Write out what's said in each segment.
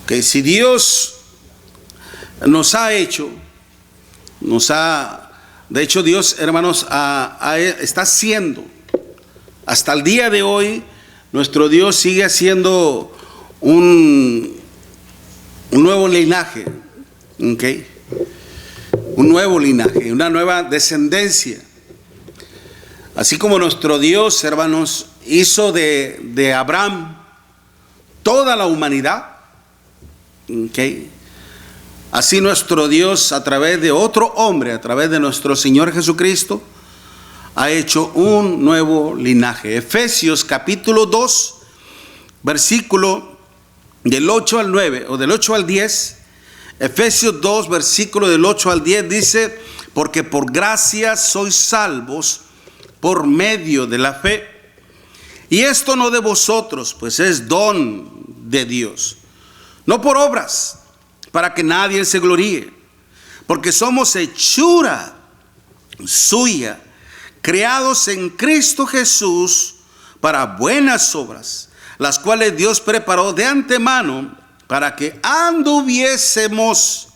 Que si Dios nos ha hecho, de hecho Dios, hermanos, está haciendo, hasta el día de hoy, nuestro Dios sigue haciendo un nuevo linaje, ¿okay? Un nuevo linaje, una nueva descendencia. Así como nuestro Dios, hermanos, hizo de Abraham toda la humanidad, ¿okay? Así nuestro Dios, a través de otro hombre, a través de nuestro Señor Jesucristo, ha hecho un nuevo linaje. Efesios capítulo 2, versículo del 8 al 9, o del 8 al 10. Efesios 2, versículo del 8 al 10 dice: porque por gracia sois salvos por medio de la fe. Y esto no de vosotros, pues es don de Dios, no por obras, para que nadie se gloríe, porque somos hechura suya, creados en Cristo Jesús para buenas obras, las cuales Dios preparó de antemano para que anduviésemos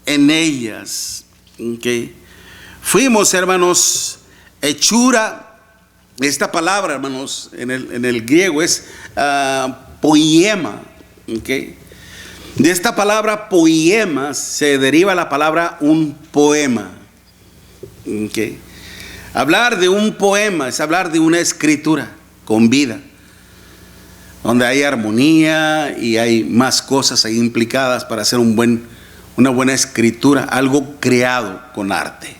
en ellas. ¿Okay? Fuimos, hermanos, hechura. Esta palabra, hermanos, en el griego es poiema. ¿Okay? De esta palabra poiema se deriva la palabra un poema. ¿Okay? Hablar de un poema es hablar de una escritura con vida, donde hay armonía y hay más cosas ahí implicadas para hacer una buena escritura, algo creado con arte.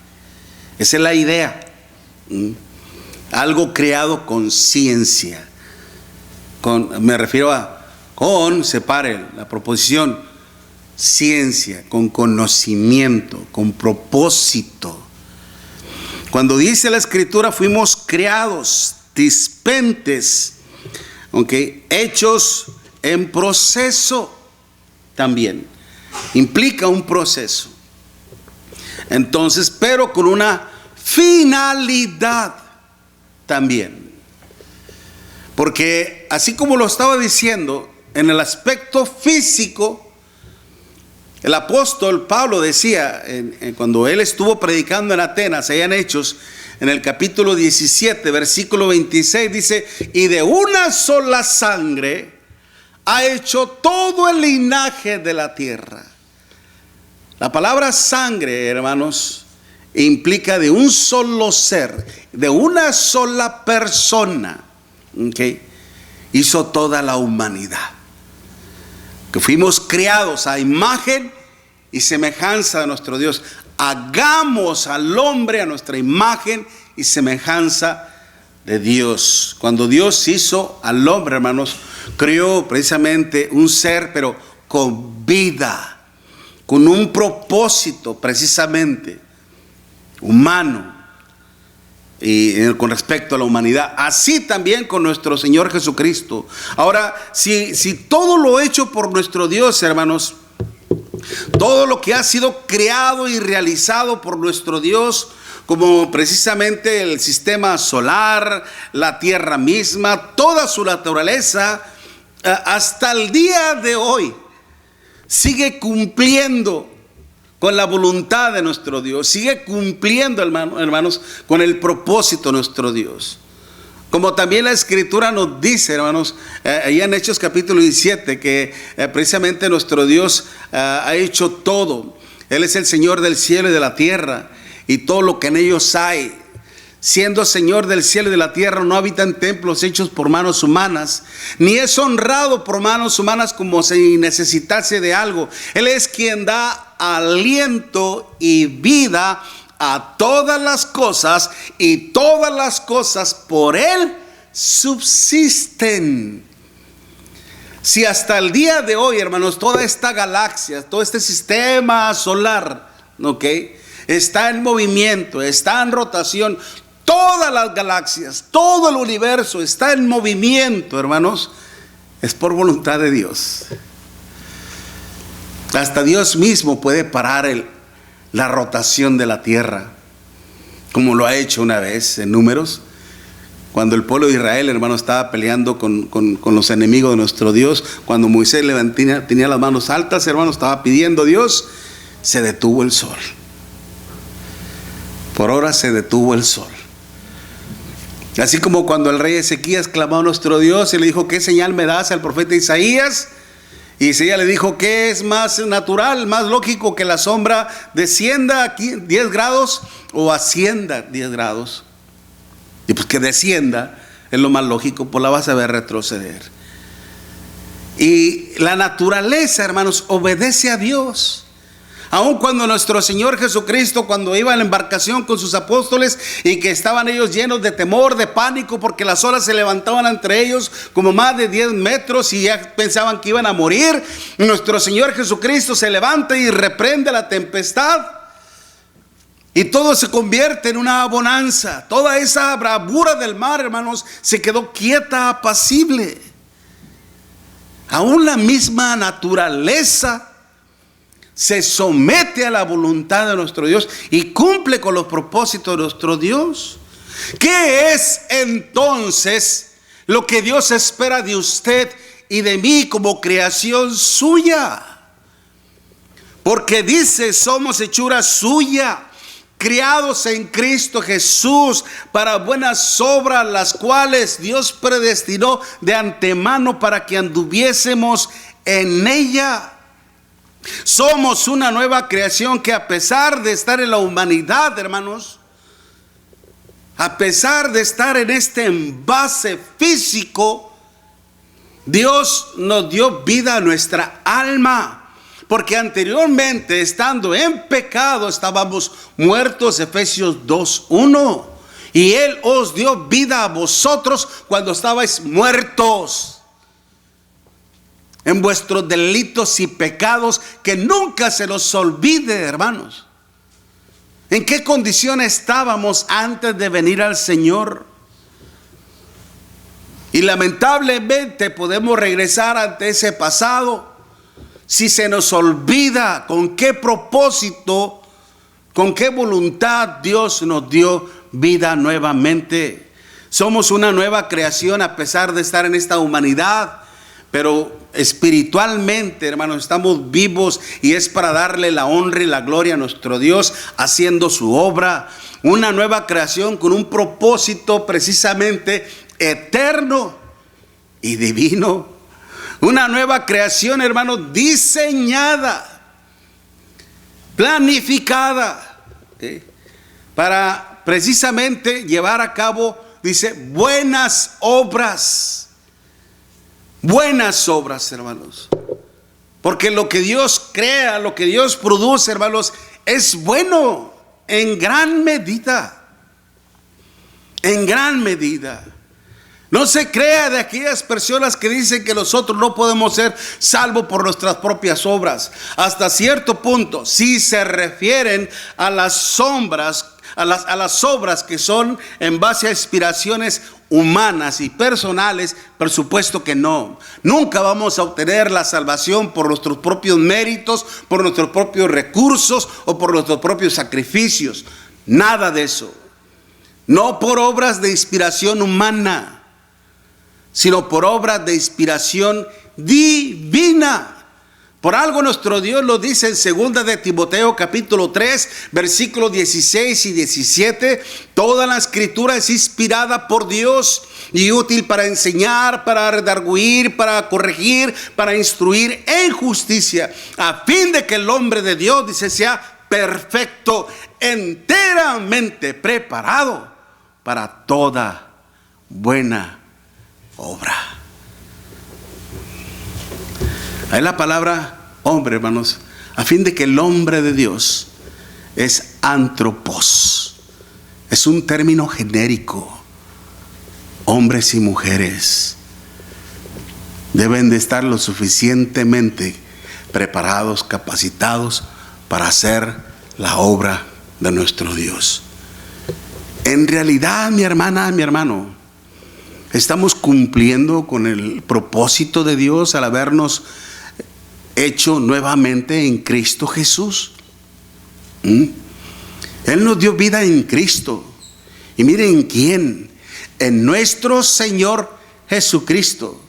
Esa es la idea. Algo creado con ciencia. Me refiero a separe la proposición, ciencia, con conocimiento, con propósito. Cuando dice la escritura, fuimos creados, dispentes, ¿okay? Hechos en proceso también. Implica un proceso. Entonces, pero con una finalidad también. Porque así como lo estaba diciendo, en el aspecto físico, el apóstol Pablo decía, cuando él estuvo predicando en Atenas, allá en Hechos, en el capítulo 17, versículo 26, dice: y de una sola sangre ha hecho todo el linaje de la tierra. La palabra sangre, hermanos, implica de un solo ser, de una sola persona, ¿okay? Hizo toda la humanidad. Que fuimos creados a imagen y semejanza de nuestro Dios. Hagamos al hombre a nuestra imagen y semejanza de Dios. Cuando Dios hizo al hombre, hermanos, creó precisamente un ser, pero con vida, con un propósito precisamente humano, y con respecto a la humanidad, así también con nuestro Señor Jesucristo. Ahora, si todo lo hecho por nuestro Dios, hermanos, todo lo que ha sido creado y realizado por nuestro Dios, como precisamente el sistema solar, la tierra misma, toda su naturaleza, hasta el día de hoy sigue cumpliendo con la voluntad de nuestro Dios, sigue cumpliendo, hermanos, con el propósito de nuestro Dios. Como también la escritura nos dice, hermanos, allá en Hechos capítulo 17, que precisamente nuestro Dios ha hecho todo. Él es el Señor del cielo y de la tierra y todo lo que en ellos hay. Siendo Señor del cielo y de la tierra, no habita en templos hechos por manos humanas, ni es honrado por manos humanas como si necesitase de algo. Él es quien da aliento y vida a todas las cosas, y todas las cosas por Él subsisten. Si hasta el día de hoy, hermanos, toda esta galaxia, todo este sistema solar, ¿ok?, está en movimiento, está en rotación, todas las galaxias, todo el universo está en movimiento, hermanos, es por voluntad de Dios. Hasta Dios mismo puede parar la rotación de la tierra, como lo ha hecho una vez en Números, Cuando el pueblo de Israel, hermano, estaba peleando con los enemigos de nuestro Dios, cuando Moisés tenía las manos altas, hermano, estaba pidiendo a Dios, se detuvo el sol. Por hora se detuvo el sol. Así como cuando el rey Ezequías clamó a nuestro Dios y le dijo: ¿qué señal me das al profeta Isaías? Y Isaías le dijo: ¿qué es más natural, más lógico que la sombra descienda aquí 10 grados o ascienda 10 grados? Y pues que descienda es lo más lógico, pues la vas a ver retroceder. Y la naturaleza, hermanos, obedece a Dios. Aun cuando nuestro Señor Jesucristo, cuando iba en la embarcación con sus apóstoles y que estaban ellos llenos de temor, de pánico, porque las olas se levantaban entre ellos como más de 10 metros y ya pensaban que iban a morir, nuestro Señor Jesucristo se levanta y reprende la tempestad. Y todo se convierte en una bonanza. Toda esa bravura del mar, hermanos, se quedó quieta, apacible. Aún la misma naturaleza se somete a la voluntad de nuestro Dios y cumple con los propósitos de nuestro Dios. ¿Qué es entonces lo que Dios espera de usted y de mí como creación suya? Porque dice: somos hechura suya, criados en Cristo Jesús para buenas obras, las cuales Dios predestinó de antemano para que anduviésemos en ella. Somos una nueva creación que, a pesar de estar en la humanidad, hermanos, a pesar de estar en este envase físico, Dios nos dio vida a nuestra alma. Porque anteriormente, estando en pecado, estábamos muertos, Efesios 2:1. Y Él os dio vida a vosotros cuando estabais muertos en vuestros delitos y pecados. Que nunca se nos olvide, hermanos, en qué condición estábamos antes de venir al Señor. Y lamentablemente podemos regresar ante ese pasado si se nos olvida con qué propósito, con qué voluntad Dios nos dio vida nuevamente. Somos una nueva creación a pesar de estar en esta humanidad, pero espiritualmente, hermanos, estamos vivos y es para darle la honra y la gloria a nuestro Dios, haciendo su obra. Una nueva creación con un propósito precisamente eterno y divino. Una nueva creación, hermanos, diseñada, planificada, para precisamente llevar a cabo, dice, buenas obras. Buenas obras, hermanos. Porque lo que Dios crea, lo que Dios produce, hermanos, es bueno en gran medida. En gran medida. No se crea de aquellas personas que dicen que nosotros no podemos ser salvos por nuestras propias obras. Hasta cierto punto, si se refieren a las sombras, a las obras que son en base a aspiraciones humanas y personales, por supuesto que no. Nunca vamos a obtener la salvación por nuestros propios méritos, por nuestros propios recursos o por nuestros propios sacrificios. Nada de eso. No por obras de inspiración humana, sino por obras de inspiración divina. Por algo nuestro Dios lo dice en 2 de Timoteo capítulo 3, versículos 16 y 17. Toda la escritura es inspirada por Dios y útil para enseñar, para redarguir, para corregir, para instruir en justicia, a fin de que el hombre de Dios, dice, sea perfecto, enteramente preparado para toda buena obra. Ahí la palabra hombre, hermanos, a fin de que el hombre de Dios es antropos. Es un término genérico. Hombres y mujeres deben de estar lo suficientemente preparados, capacitados para hacer la obra de nuestro Dios. En realidad, mi hermana, mi hermano, estamos cumpliendo con el propósito de Dios al habernos hecho nuevamente en Cristo Jesús. Él nos dio vida en Cristo. Y miren quién. en nuestro Señor Jesucristo,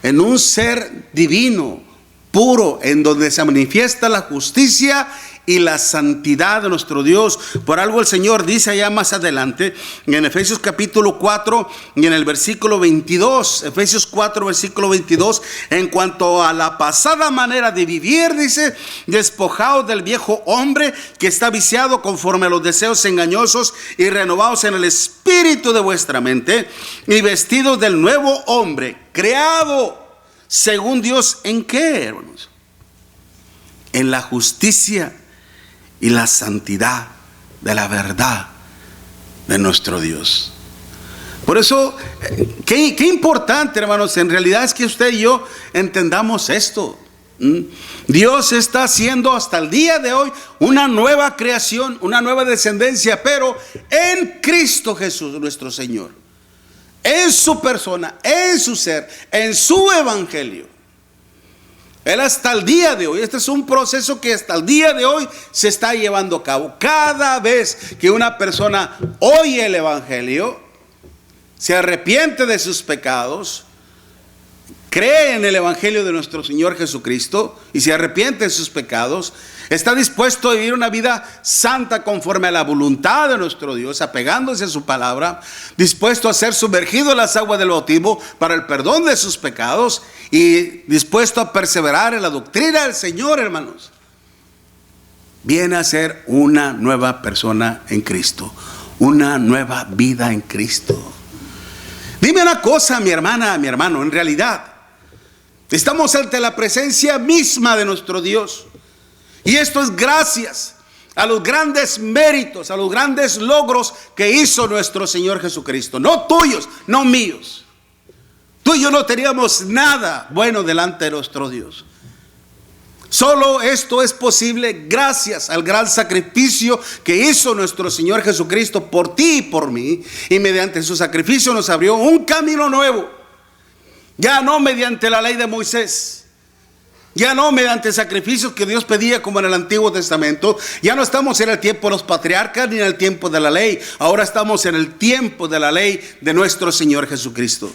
en un ser divino, puro, en donde se manifiesta la justicia y la santidad de nuestro Dios. Por algo el Señor dice allá más adelante, en Efesios capítulo 4 y en el versículo 22, Efesios 4 versículo 22, en cuanto a la pasada manera de vivir, dice, despojaos del viejo hombre que está viciado conforme a los deseos engañosos y renovados en el espíritu de vuestra mente, y vestidos del nuevo hombre, creado según Dios, ¿en qué, hermanos? En la justicia y la santidad de la verdad de nuestro Dios. Por eso, qué importante, hermanos, en realidad es que usted y yo entendamos esto. Dios está haciendo hasta el día de hoy una nueva creación, una nueva descendencia, pero en Cristo Jesús nuestro Señor, en su persona, en su ser, en su evangelio. Él hasta el día de hoy, este es un proceso que hasta el día de hoy se está llevando a cabo. Cada vez que una persona oye el evangelio, se arrepiente de sus pecados, cree en el evangelio de nuestro Señor Jesucristo y se arrepiente de sus pecados, está dispuesto a vivir una vida santa conforme a la voluntad de nuestro Dios, apegándose a su palabra, dispuesto a ser sumergido en las aguas del bautismo para el perdón de sus pecados y dispuesto a perseverar en la doctrina del Señor, hermanos, viene a ser una nueva persona en Cristo, una nueva vida en Cristo. Dime una cosa, mi hermana, mi hermano, en realidad estamos ante la presencia misma de nuestro Dios. Y esto es gracias a los grandes méritos, a los grandes logros que hizo nuestro Señor Jesucristo. No tuyos, no míos. Tú y yo no teníamos nada bueno delante de nuestro Dios. Solo esto es posible gracias al gran sacrificio que hizo nuestro Señor Jesucristo por ti y por mí. Y mediante su sacrificio nos abrió un camino nuevo. Ya no mediante la ley de Moisés. Ya no mediante sacrificios que Dios pedía como en el Antiguo Testamento. Ya no estamos en el tiempo de los patriarcas ni en el tiempo de la ley. Ahora estamos en el tiempo de la ley de nuestro Señor Jesucristo.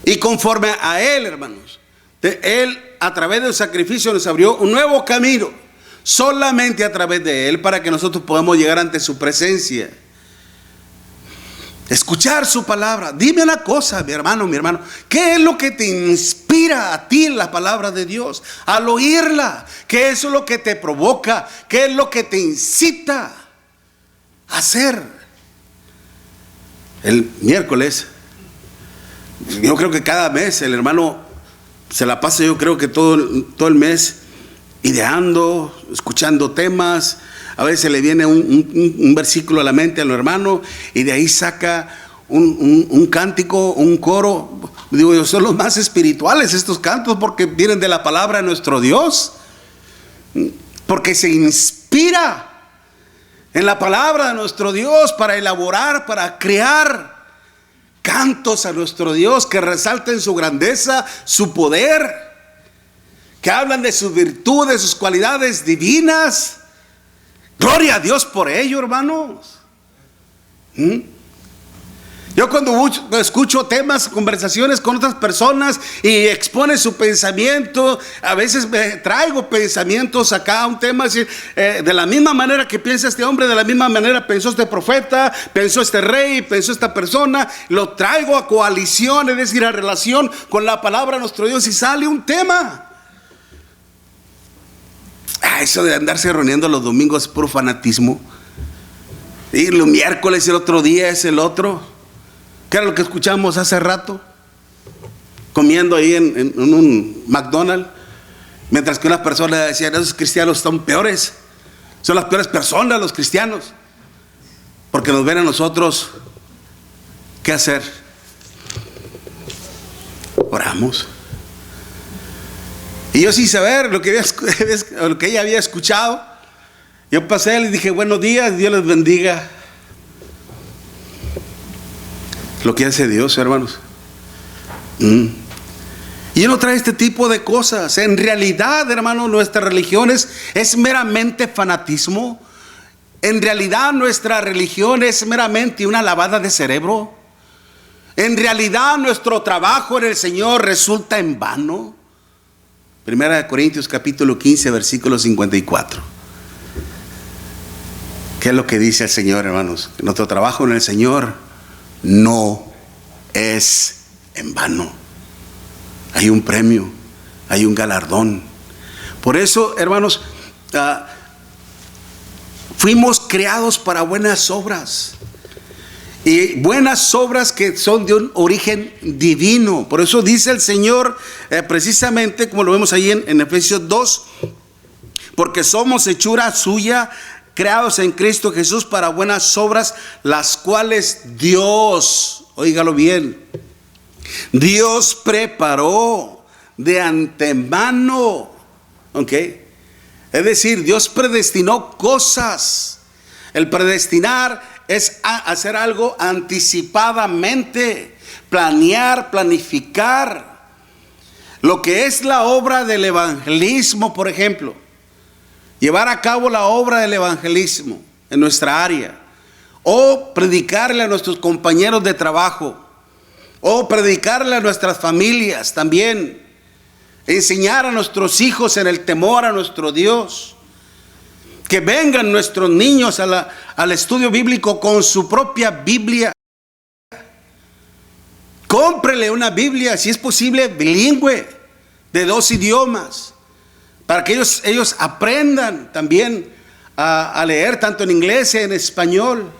Y conforme a Él, hermanos, Él a través del sacrificio nos abrió un nuevo camino. Solamente a través de Él para que nosotros podamos llegar ante su presencia. Escuchar su palabra. Dime una cosa, mi hermano, ¿qué es lo que te inspira a ti en la palabra de Dios? Al oírla, ¿qué es lo que te provoca? ¿Qué es lo que te incita a hacer? El miércoles, yo creo que cada mes el hermano se la pasa, yo creo que todo el mes ideando, escuchando temas. A veces le viene un versículo a la mente a los hermanos y de ahí saca un cántico, un coro. Digo yo, son los más espirituales estos cantos porque vienen de la palabra de nuestro Dios. Porque se inspira en la palabra de nuestro Dios para elaborar, para crear cantos a nuestro Dios que resalten su grandeza, su poder, que hablan de sus virtudes, sus cualidades divinas. Gloria a Dios por ello, hermanos. Yo cuando escucho temas, conversaciones con otras personas y expone su pensamiento, a veces me traigo pensamientos acá, un tema así, de la misma manera que piensa este hombre, de la misma manera pensó este profeta, pensó este rey, pensó esta persona, lo traigo a coalición, es decir, a relación con la palabra de nuestro Dios y sale un tema. Eso de andarse reuniendo los domingos es puro fanatismo. Y los miércoles el otro día es el otro. ¿Qué era lo que escuchamos hace rato? Comiendo ahí en un McDonald's. Mientras que unas personas decían, esos cristianos son peores. Son las peores personas los cristianos. Porque nos ven a nosotros. ¿Qué hacer? Oramos. Y yo sin saber lo que ella había escuchado, yo pasé y le dije, buenos días, Dios les bendiga. Lo que hace Dios, hermanos. Y Él no trae este tipo de cosas. En realidad, hermanos, nuestra religión es meramente fanatismo. ¿En realidad nuestra religión es meramente una lavada de cerebro? ¿En realidad nuestro trabajo en el Señor resulta en vano? Primera de Corintios capítulo 15, versículo 54. ¿Qué es lo que dice el Señor, hermanos? Nuestro trabajo en el Señor no es en vano. Hay un premio, hay un galardón. Por eso, hermanos, fuimos creados para buenas obras. Y buenas obras que son de un origen divino. Por eso dice el Señor, precisamente como lo vemos ahí en Efesios 2, porque somos hechura suya, creados en Cristo Jesús para buenas obras, las cuales Dios, óigalo bien, Dios preparó de antemano. ¿Ok? Es decir, Dios predestinó cosas. El predestinar es hacer algo anticipadamente, planear, planificar. Lo que es la obra del evangelismo, por ejemplo, llevar a cabo la obra del evangelismo en nuestra área, o predicarle a nuestros compañeros de trabajo, o predicarle a nuestras familias también, enseñar a nuestros hijos en el temor a nuestro Dios. Que vengan nuestros niños al estudio bíblico con su propia Biblia. Cómprele una Biblia, si es posible, bilingüe, de 2 idiomas, para que ellos aprendan también a leer tanto en inglés y en español.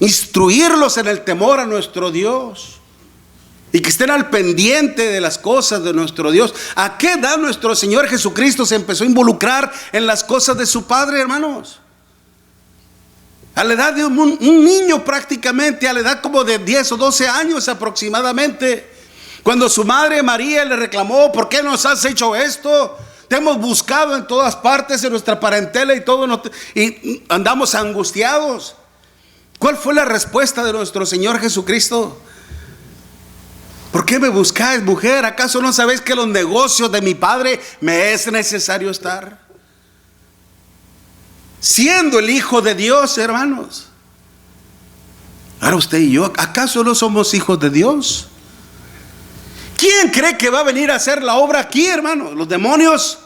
Instruirlos en el temor a nuestro Dios. Y que estén al pendiente de las cosas de nuestro Dios. ¿A qué edad nuestro Señor Jesucristo se empezó a involucrar en las cosas de su Padre, hermanos? A la edad de un niño prácticamente, a la edad como de 10 o 12 años aproximadamente. Cuando su madre María le reclamó: ¿por qué nos has hecho esto? Te hemos buscado en todas partes, en nuestra parentela y todo, y andamos angustiados. ¿Cuál fue la respuesta de nuestro Señor Jesucristo? ¿Por qué me buscáis, mujer? ¿Acaso no sabéis que en los negocios de mi Padre me es necesario estar? Siendo el Hijo de Dios, hermanos. Ahora usted y yo, ¿acaso no somos hijos de Dios? ¿Quién cree que va a venir a hacer la obra aquí, hermanos? ¿Los demonios?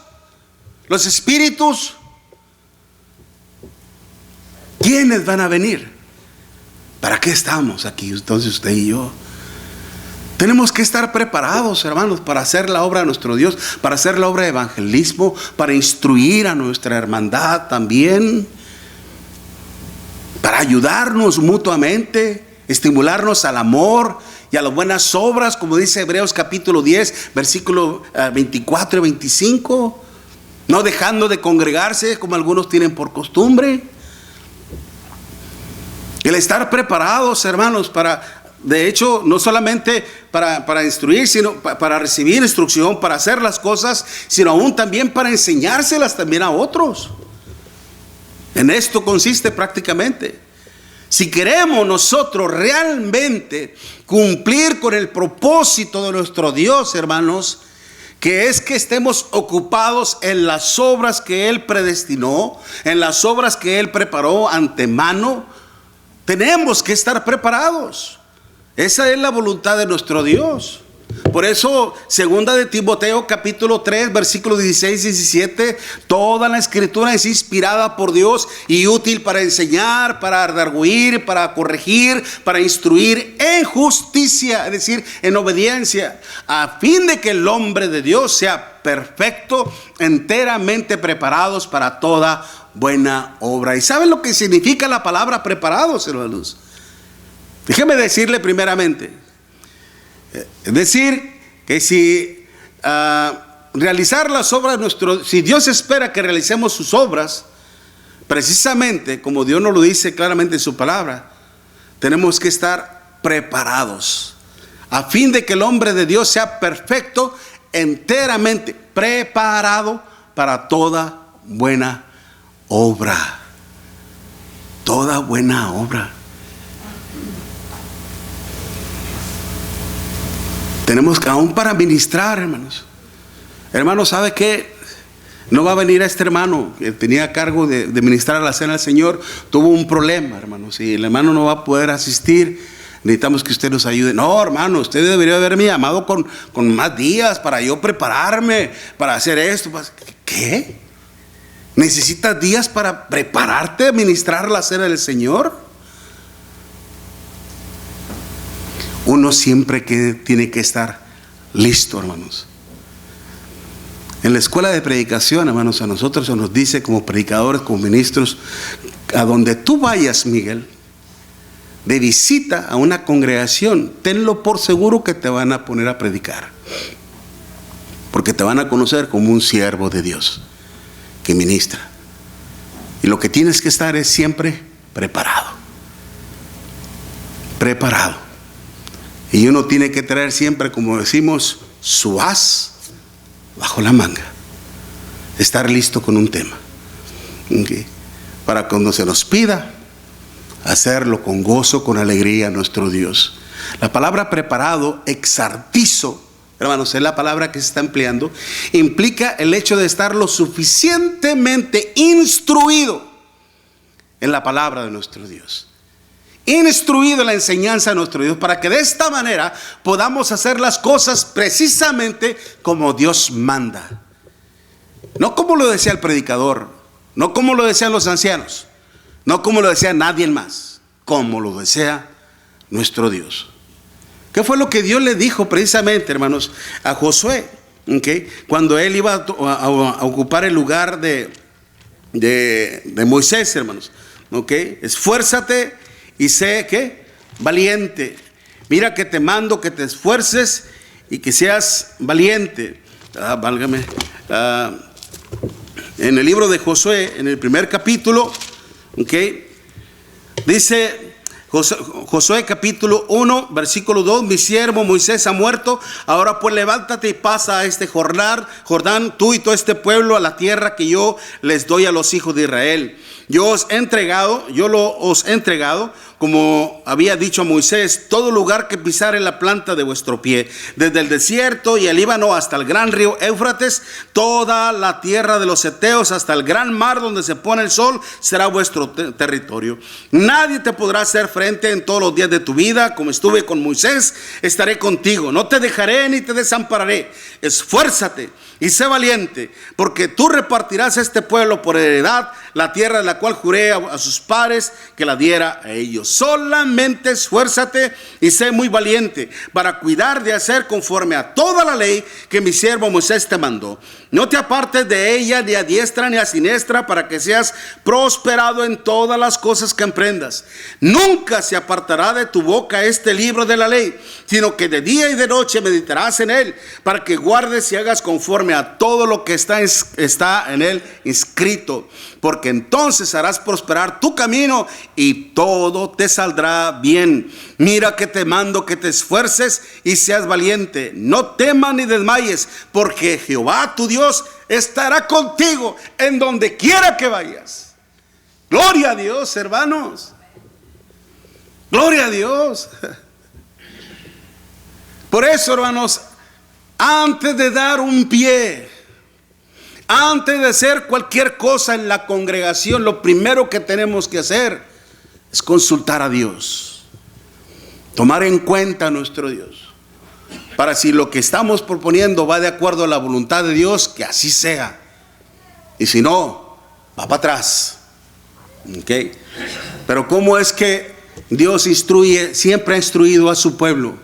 ¿Los espíritus? ¿Quiénes van a venir? ¿Para qué estamos aquí entonces usted y yo? Tenemos que estar preparados, hermanos, para hacer la obra de nuestro Dios, para hacer la obra de evangelismo, para instruir a nuestra hermandad también, para ayudarnos mutuamente, estimularnos al amor y a las buenas obras, como dice Hebreos capítulo 10, versículo 24 y 25, no dejando de congregarse como algunos tienen por costumbre. El estar preparados, hermanos, de hecho, no solamente para instruir, sino para recibir instrucción, para hacer las cosas, sino aún también para enseñárselas también a otros. En esto consiste prácticamente. Si queremos nosotros realmente cumplir con el propósito de nuestro Dios, hermanos, que es que estemos ocupados en las obras que Él predestinó, en las obras que Él preparó antemano, tenemos que estar preparados. Esa es la voluntad de nuestro Dios. Por eso, segunda de Timoteo capítulo 3, versículos 16 y 17, toda la escritura es inspirada por Dios y útil para enseñar, para redarguir, para corregir, para instruir en justicia, es decir, en obediencia, a fin de que el hombre de Dios sea perfecto, enteramente preparados para toda buena obra. ¿Y saben lo que significa la palabra preparados, hermanos? Déjeme decirle primeramente, es decir, que si realizar las obras si Dios espera que realicemos sus obras, precisamente como Dios nos lo dice claramente en su palabra, tenemos que estar preparados, a fin de que el hombre de Dios sea perfecto, enteramente preparado para toda buena obra. Toda buena obra. Tenemos que aún para ministrar, hermanos. Hermanos, ¿sabe qué? No va a venir este hermano que tenía a cargo de ministrar la cena al Señor, tuvo un problema, hermanos, y el hermano no va a poder asistir. Necesitamos que usted nos ayude. No, hermano, usted debería haberme llamado con más días para yo prepararme, para hacer esto. ¿Qué? ¿Necesitas días para prepararte a ministrar la cena del Señor? Uno siempre tiene que estar listo, hermanos. En la escuela de predicación, hermanos, a nosotros se nos dice como predicadores, como ministros, a donde tú vayas, Miguel, de visita a una congregación, tenlo por seguro que te van a poner a predicar, porque te van a conocer como un siervo de Dios que ministra. Y lo que tienes que estar es siempre preparado. Y uno tiene que traer siempre, como decimos, su as bajo la manga. Estar listo con un tema, ¿okay? Para cuando se nos pida, hacerlo con gozo, con alegría a nuestro Dios. La palabra preparado, exartizo, hermanos, es la palabra que se está empleando. Implica el hecho de estar lo suficientemente instruido en la palabra de nuestro Dios. Instruido en la enseñanza de nuestro Dios, para que de esta manera podamos hacer las cosas precisamente como Dios manda. No como lo decía el predicador, no como lo decían los ancianos, no como lo decía nadie más, como lo desea nuestro Dios. ¿Qué fue lo que Dios le dijo precisamente, hermanos, a Josué? ¿Okay? Cuando él iba a ocupar el lugar de Moisés, hermanos. ¿Okay? Esfuérzate y sé que valiente. Mira que te mando que te esfuerces y que seas valiente. Válgame. En el libro de Josué, en el primer capítulo, ¿okay? Dice Josué capítulo 1, versículo 2: mi siervo Moisés ha muerto, ahora pues levántate y pasa a este Jordán, tú y todo este pueblo, a la tierra que yo les doy a los hijos de Israel. Yo os he entregado, como había dicho a Moisés, todo lugar que pisare la planta de vuestro pie, desde el desierto y el Líbano hasta el gran río Éufrates, toda la tierra de los heteos hasta el gran mar donde se pone el sol, será vuestro territorio. Nadie te podrá hacer frente en todos los días de tu vida. Como estuve con Moisés, estaré contigo. No te dejaré ni te desampararé. Esfuérzate y sé valiente, porque tú repartirás a este pueblo por heredad la tierra de la cual juré a sus padres que la diera a ellos. Solamente esfuérzate y sé muy valiente para cuidar de hacer conforme a toda la ley que mi siervo Moisés te mandó. No te apartes de ella ni a diestra ni a siniestra, para que seas prosperado en todas las cosas que emprendas. Nunca se apartará de tu boca este libro de la ley, sino que de día y de noche meditarás en él, para que guardes y hagas conforme a todo lo que está en él inscrito, porque entonces harás prosperar tu camino y todo te saldrá bien. Mira que te mando que te esfuerces y seas valiente. No temas ni desmayes, porque Jehová tu Dios estará contigo en donde quiera que vayas. Gloria a Dios, hermanos. Gloria a Dios. Por eso, hermanos, antes de dar un pie, antes de hacer cualquier cosa en la congregación, lo primero que tenemos que hacer es consultar a Dios, tomar en cuenta a nuestro Dios, para si lo que estamos proponiendo va de acuerdo a la voluntad de Dios, que así sea, y si no, va para atrás. ¿Okay? Pero ¿cómo es que Dios instruye? Siempre ha instruido a su pueblo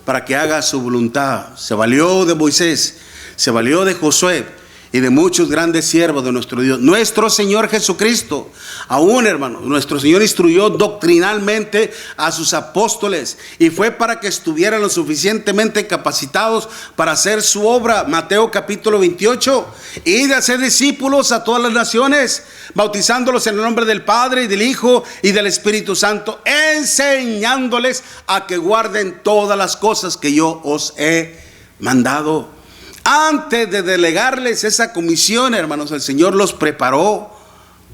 para que haga su voluntad. Se valió de Moisés, se valió de Josué y de muchos grandes siervos de nuestro Dios. Nuestro Señor Jesucristo, aún, hermanos, nuestro Señor instruyó doctrinalmente a sus apóstoles, y fue para que estuvieran lo suficientemente capacitados para hacer su obra. Mateo capítulo 28: id a hacer discípulos a todas las naciones, bautizándolos en el nombre del Padre y del Hijo y del Espíritu Santo, enseñándoles a que guarden todas las cosas que yo os he mandado. Antes de delegarles esa comisión, hermanos, el Señor los preparó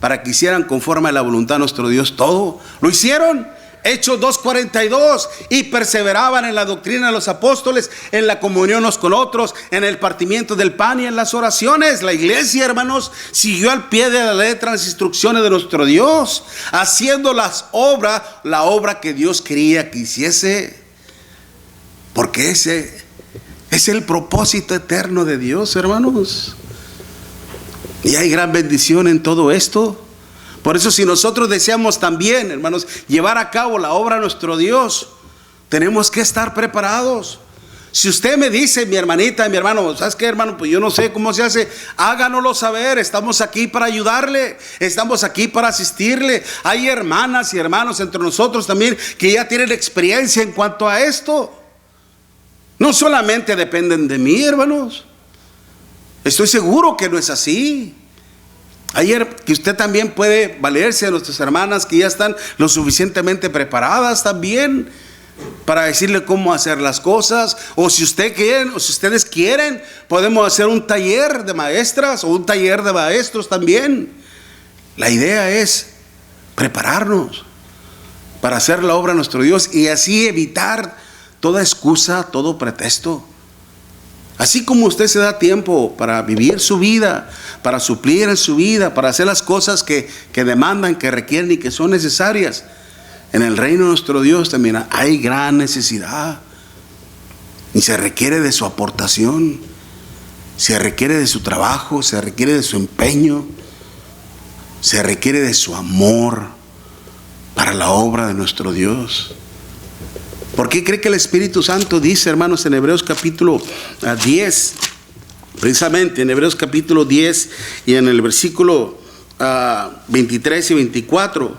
para que hicieran conforme a la voluntad de nuestro Dios todo. Lo hicieron. Hechos 2:42, y perseveraban en la doctrina de los apóstoles, en la comunión unos con otros, en el partimiento del pan y en las oraciones. La iglesia, hermanos, siguió al pie de la letra las instrucciones de nuestro Dios, haciendo la obra que Dios quería que hiciese, porque ese es el propósito eterno de Dios, hermanos. Y hay gran bendición en todo esto. Por eso, si nosotros deseamos también, hermanos, llevar a cabo la obra de nuestro Dios, tenemos que estar preparados. Si usted me dice, mi hermanita, mi hermano, ¿sabes qué, hermano? Pues yo no sé cómo se hace. Háganoslo saber. Estamos aquí para ayudarle. Estamos aquí para asistirle. Hay hermanas y hermanos entre nosotros también que ya tienen experiencia en cuanto a esto. No solamente dependen de mí, hermanos. Estoy seguro que no es así. Ayer que usted también puede valerse de nuestras hermanas que ya están lo suficientemente preparadas también para decirle cómo hacer las cosas. O si usted quieren, o si ustedes quieren, podemos hacer un taller de maestras o un taller de maestros también. La idea es prepararnos para hacer la obra de nuestro Dios y así evitar toda excusa, todo pretexto. Así como usted se da tiempo para vivir su vida, para suplir en su vida, para hacer las cosas que demandan, que requieren y que son necesarias, en el reino de nuestro Dios también hay gran necesidad. Y se requiere de su aportación, se requiere de su trabajo, se requiere de su empeño, se requiere de su amor para la obra de nuestro Dios. ¿Por qué cree que el Espíritu Santo dice, hermanos, en Hebreos capítulo 10, precisamente en Hebreos capítulo 10 y en el versículo 23 y 24,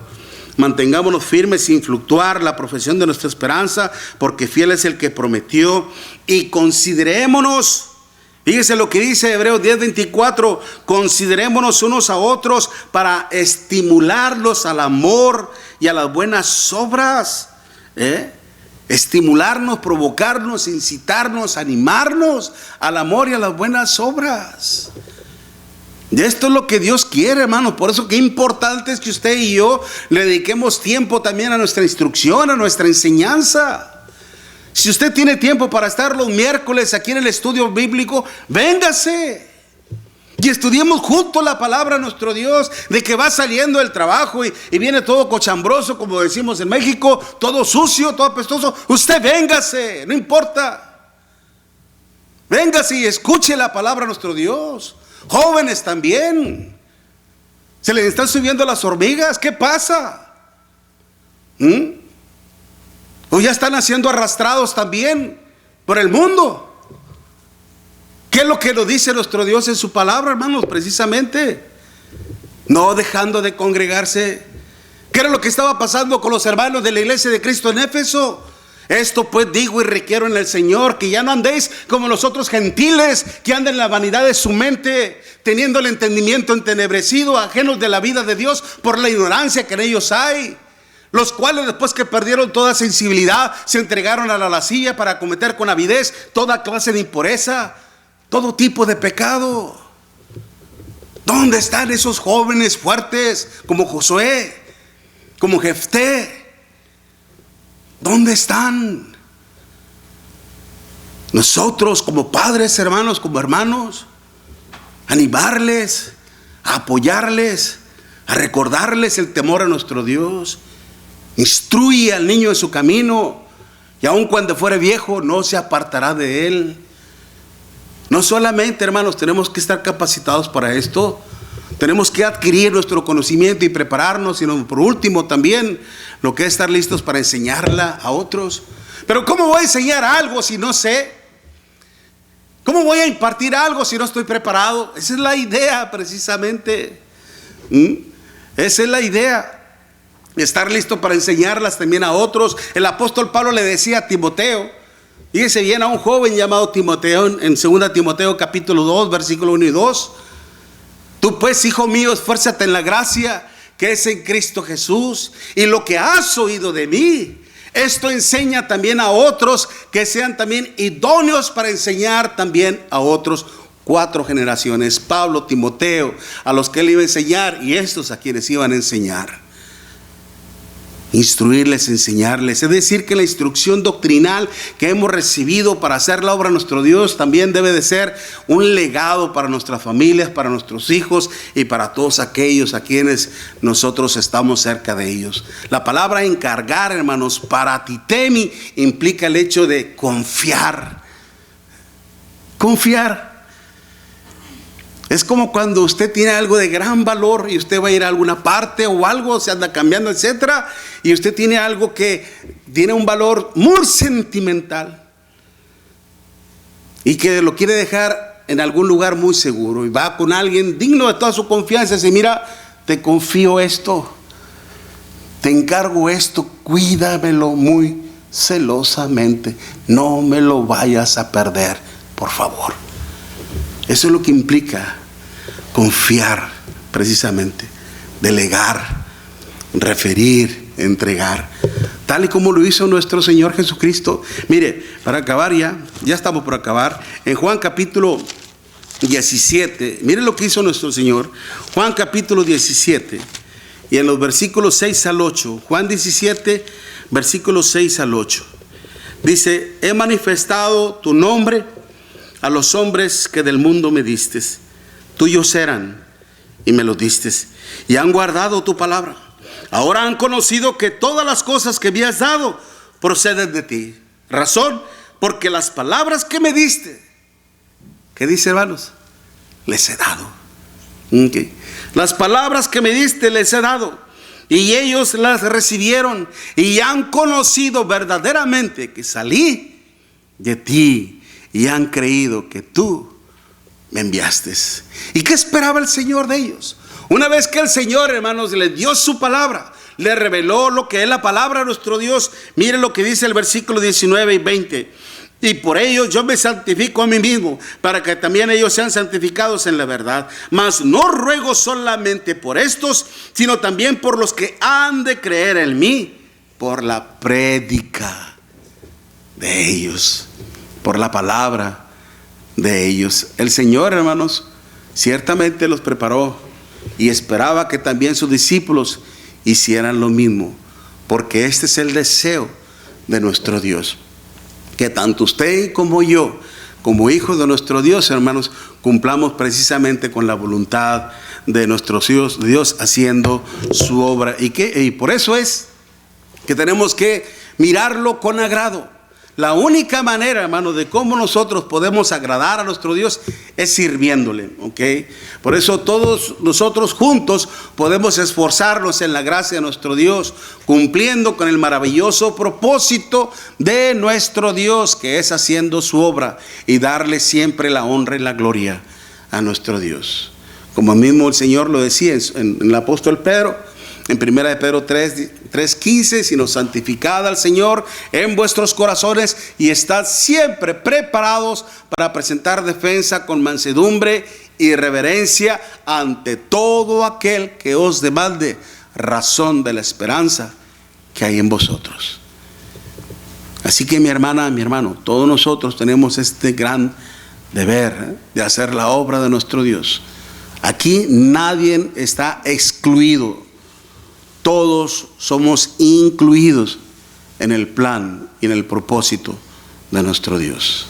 mantengámonos firmes sin fluctuar la profesión de nuestra esperanza, porque fiel es el que prometió, y considerémonos, fíjese lo que dice Hebreos 10, 24, considerémonos unos a otros para estimularlos al amor y a las buenas obras, estimularnos, provocarnos, incitarnos, animarnos al amor y a las buenas obras. Y esto es lo que Dios quiere, hermanos. Por eso qué importante es que usted y yo le dediquemos tiempo también a nuestra instrucción, a nuestra enseñanza. Si usted tiene tiempo para estar los miércoles aquí en el estudio bíblico, véngase y estudiemos juntos la palabra de nuestro Dios. De que va saliendo del trabajo y viene todo cochambroso, como decimos en México, todo sucio, todo apestoso, usted véngase, no importa. Véngase y escuche la palabra de nuestro Dios. Jóvenes también, se les están subiendo las hormigas. ¿Qué pasa? O ya están siendo arrastrados también por el mundo. ¿Qué es lo que nos dice nuestro Dios en su palabra, hermanos? Precisamente, no dejando de congregarse. ¿Qué era lo que estaba pasando con los hermanos de la iglesia de Cristo en Éfeso? Esto pues digo y requiero en el Señor, que ya no andéis como los otros gentiles, que andan en la vanidad de su mente, teniendo el entendimiento entenebrecido, ajenos de la vida de Dios por la ignorancia que en ellos hay, los cuales después que perdieron toda sensibilidad, se entregaron a la lascivia para cometer con avidez toda clase de impureza, todo tipo de pecado. ¿Dónde están esos jóvenes fuertes como Josué, como Jefté? ¿Dónde están? Nosotros como padres, hermanos, como hermanos, animarles, a apoyarles, a recordarles el temor a nuestro Dios. Instruye al niño en su camino, y aun cuando fuere viejo no se apartará de él. No solamente, hermanos, tenemos que estar capacitados para esto, tenemos que adquirir nuestro conocimiento y prepararnos, sino por último también lo que es estar listos para enseñarla a otros. Pero ¿cómo voy a enseñar algo si no sé? ¿Cómo voy a impartir algo si no estoy preparado? Esa es la idea precisamente. Esa es la idea. Estar listo para enseñarlas también a otros. El apóstol Pablo le decía a Timoteo, fíjese bien, a un joven llamado Timoteo, en 2 Timoteo capítulo 2, versículo 1 y 2. Tú pues, hijo mío, esfuérzate en la gracia que es en Cristo Jesús, y lo que has oído de mí, esto enseña también a otros, que sean también idóneos para enseñar también a otros. 4 generaciones, Pablo, Timoteo, a los que él iba a enseñar, y estos a quienes iban a enseñar. instruirles, enseñarles. Es decir, que la instrucción doctrinal que hemos recibido para hacer la obra de nuestro Dios también debe de ser un legado para nuestras familias, para nuestros hijos y para todos aquellos a quienes nosotros estamos cerca de ellos. La palabra encargar, hermanos, paratitemi, implica el hecho de confiar. Confiar. Es como cuando usted tiene algo de gran valor y usted va a ir a alguna parte o algo, se anda cambiando, etcétera, y usted tiene algo que tiene un valor muy sentimental y que lo quiere dejar en algún lugar muy seguro, y va con alguien digno de toda su confianza y dice: mira, te confío esto, te encargo esto, cuídamelo muy celosamente, no me lo vayas a perder, por favor. Eso es lo que implica confiar, precisamente, delegar, referir, entregar, tal y como lo hizo nuestro Señor Jesucristo. Mire, para acabar ya estamos por acabar, en Juan capítulo 17, mire lo que hizo nuestro Señor. Juan capítulo 17, y en los versículos 6 al 8, Juan 17, versículos 6 al 8, dice: he manifestado tu nombre a los hombres que del mundo me distes. Tuyos eran y me los distes, y han guardado tu palabra. Ahora han conocido que todas las cosas que me has dado proceden de ti. Razón, porque las palabras que me diste, ¿qué dice, hermanos? Les he dado. Okay. Las palabras que me diste les he dado, y ellos las recibieron y han conocido verdaderamente que salí de ti, y han creído que tú me enviaste. ¿Y qué esperaba el Señor de ellos? Una vez que el Señor, hermanos, les dio su palabra, le reveló lo que es la palabra de nuestro Dios. Mire lo que dice el versículo 19 y 20: y por ellos yo me santifico a mí mismo, para que también ellos sean santificados en la verdad. Mas no ruego solamente por estos, sino también por los que han de creer en mí, por la prédica de ellos, por la palabra de ellos. El Señor, hermanos, ciertamente los preparó y esperaba que también sus discípulos hicieran lo mismo, porque este es el deseo de nuestro Dios, que tanto usted como yo, como hijos de nuestro Dios, hermanos, cumplamos precisamente con la voluntad de nuestro Dios, haciendo su obra. Y por eso es que tenemos que mirarlo con agrado. La única manera, hermano, de cómo nosotros podemos agradar a nuestro Dios es sirviéndole, ¿ok? Por eso todos nosotros juntos podemos esforzarnos en la gracia de nuestro Dios, cumpliendo con el maravilloso propósito de nuestro Dios, que es haciendo su obra y darle siempre la honra y la gloria a nuestro Dios. Como mismo el Señor lo decía en el apóstol Pedro, en 1 de Pedro 3:15, sino santificad al Señor en vuestros corazones y estad siempre preparados para presentar defensa con mansedumbre y reverencia ante todo aquel que os demande razón de la esperanza que hay en vosotros. Así que mi hermana, mi hermano, todos nosotros tenemos este gran deber de hacer la obra de nuestro Dios. Aquí nadie está excluido. Todos somos incluidos en el plan y en el propósito de nuestro Dios.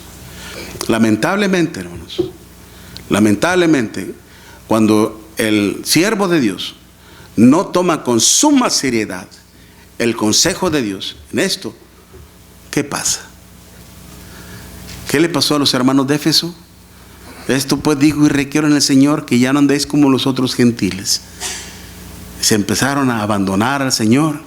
Lamentablemente, hermanos, cuando el siervo de Dios no toma con suma seriedad el consejo de Dios en esto, ¿qué pasa? ¿Qué le pasó a los hermanos de Éfeso? Esto pues digo y requiero en el Señor, que ya no andéis como los otros gentiles. Se empezaron a abandonar al Señor,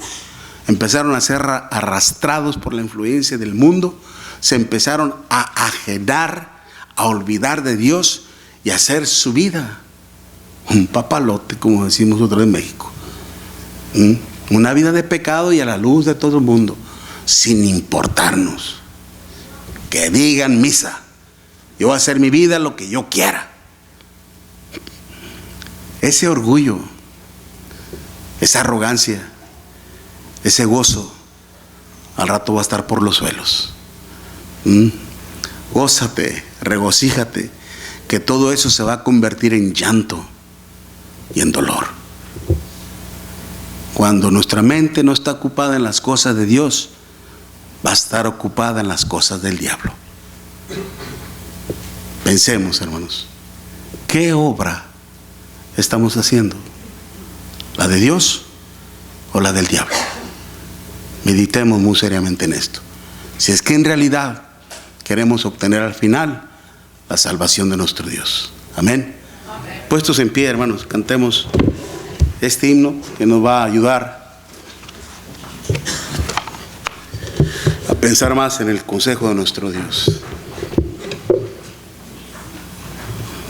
empezaron a ser arrastrados por la influencia del mundo, se empezaron a ajenar, a olvidar de Dios y a hacer su vida un papalote, como decimos nosotros en México. Una vida de pecado y a la luz de todo el mundo, sin importarnos. Que digan misa, yo voy a hacer mi vida lo que yo quiera. Ese orgullo, esa arrogancia, ese gozo, al rato va a estar por los suelos. Gózate, regocíjate, que todo eso se va a convertir en llanto y en dolor. cuando nuestra mente no está ocupada en las cosas de Dios, va a estar ocupada en las cosas del diablo. Pensemos, hermanos, ¿qué obra estamos haciendo? ¿La de Dios o la del diablo? Meditemos muy seriamente en esto. Si es que en realidad queremos obtener al final la salvación de nuestro Dios. Amén. Amén. Puestos en pie, hermanos, cantemos este himno que nos va a ayudar a pensar más en el consejo de nuestro Dios.